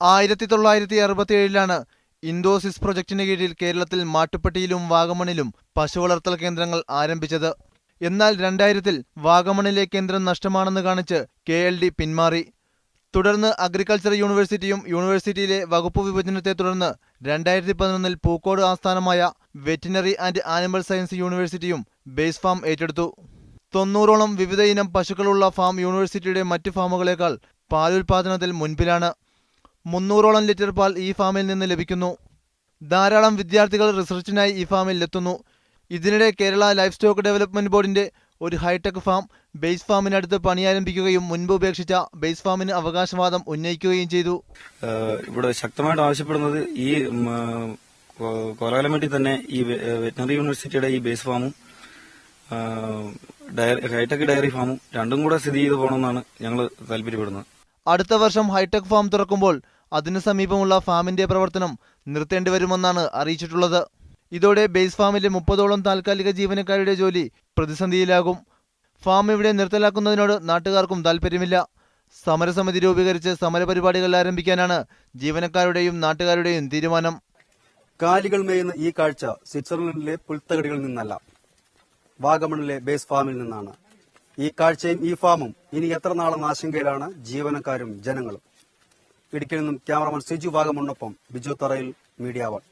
1967 Indo-Swiss പ്രൊജക്ടിന് കീഴിൽ കേരളത്തിൽ മാട്ടുപ്പെട്ടിയിലും വാഗമണിലും പശുവളർത്തൽ കേന്ദ്രങ്ങൾ ആരംഭിച്ചത്. എന്നാൽ 2000-ൽ വാഗമണിലെ കേന്ദ്രം നഷ്ടമാണെന്ന് കാണിച്ച് KLD പിന്മാറി. തുടർന്ന് അഗ്രികൾച്ചർ യൂണിവേഴ്സിറ്റിയും യൂണിവേഴ്സിറ്റിയിലെ വകുപ്പ് വിഭജനത്തെ തുടർന്ന് 2011-ൽ പൂക്കോട് ആസ്ഥാനമായ വെറ്റിനറി ആൻഡ് ആനിമൽ സയൻസ് യൂണിവേഴ്സിറ്റിയും ബേസ് ഫാം ഏറ്റെടുത്തു. 90ഓളം വിവിധ ഇനം പശുക്കളുള്ള ഫാം യൂണിവേഴ്സിറ്റിയുടെ മറ്റ് ഫാമുകളേക്കാൾ പാലുൽപാദനത്തിൽ മുൻപിലാണ്. 300ഓളം ലിറ്റർ പാൽ ഈ ഫാമിൽ നിന്ന് ലഭിക്കുന്നു. ധാരാളം വിദ്യാർത്ഥികൾ റിസർച്ചിനായി ഈ ഫാമിൽ എത്തുന്നു. ഇതിനിടെ കേരള ലൈഫ് സ്റ്റോക്ക് ഡെവലപ്മെന്റ് ബോർഡിന്റെ ഒരു ഹൈടെക് ഫാം ബേസ് ഫാമിനടുത്ത് പണിയാരംഭിക്കുകയും മുൻപ് ഉപേക്ഷിച്ച ബേസ് ഫാമിന് അവകാശവാദം ഉന്നയിക്കുകയും ചെയ്തു. ഇവിടെ ശക്തമായിട്ട് ആവശ്യപ്പെടുന്നത് ഈ കോലാലമേട്ടിൽ തന്നെ ഈ വെറ്റിനറി യൂണിവേഴ്സിറ്റിയുടെ ഈ ബേസ് ഫാമും ഹൈടെക് ഡയറി ഫാമും രണ്ടും കൂടെ സ്ഥിതി ചെയ്ത് പോകണമെന്നാണ് ഞങ്ങൾ താല്പര്യപ്പെടുന്നത്. അടുത്ത വർഷം ഹൈടെക് ഫാം തുറക്കുമ്പോൾ അതിനു സമീപമുള്ള ഫാമിന്റെ പ്രവർത്തനം നിർത്തേണ്ടി വരുമെന്നാണ് അറിയിച്ചിട്ടുള്ളത്. ഇതോടെ ബേസ് ഫാമിലെ 30ഓളം താൽക്കാലിക ജീവനക്കാരുടെ ജോലി പ്രതിസന്ധിയിലാകും. ഫാം ഇവിടെ നിർത്തലാക്കുന്നതിനോട് നാട്ടുകാർക്കും താൽപര്യമില്ല. സമരസമിതി രൂപീകരിച്ച് സമരപരിപാടികൾ ആരംഭിക്കാനാണ് ജീവനക്കാരുടെയും നാട്ടുകാരുടെയും തീരുമാനം. കാലികൾ മേയുന്ന ഈ കാഴ്ച സ്വിറ്റ്സർലൻഡിലെ പുൽത്തകടികളിൽ നിന്നല്ല, വാഗമണിലെ ബേസ് ഫാമിൽ നിന്നാണ്. ഈ കാഴ്ചയും ഈ ഫാമും ഇനി എത്ര നാളെന്ന ആശങ്കയിലാണ് ജീവനക്കാരും ജനങ്ങളും. ഇടുക്കിയിൽ നിന്നും ക്യാമറമാൻ സിജു വാഗമണിനൊപ്പം ബിജു തറയിൽ, മീഡിയ 1.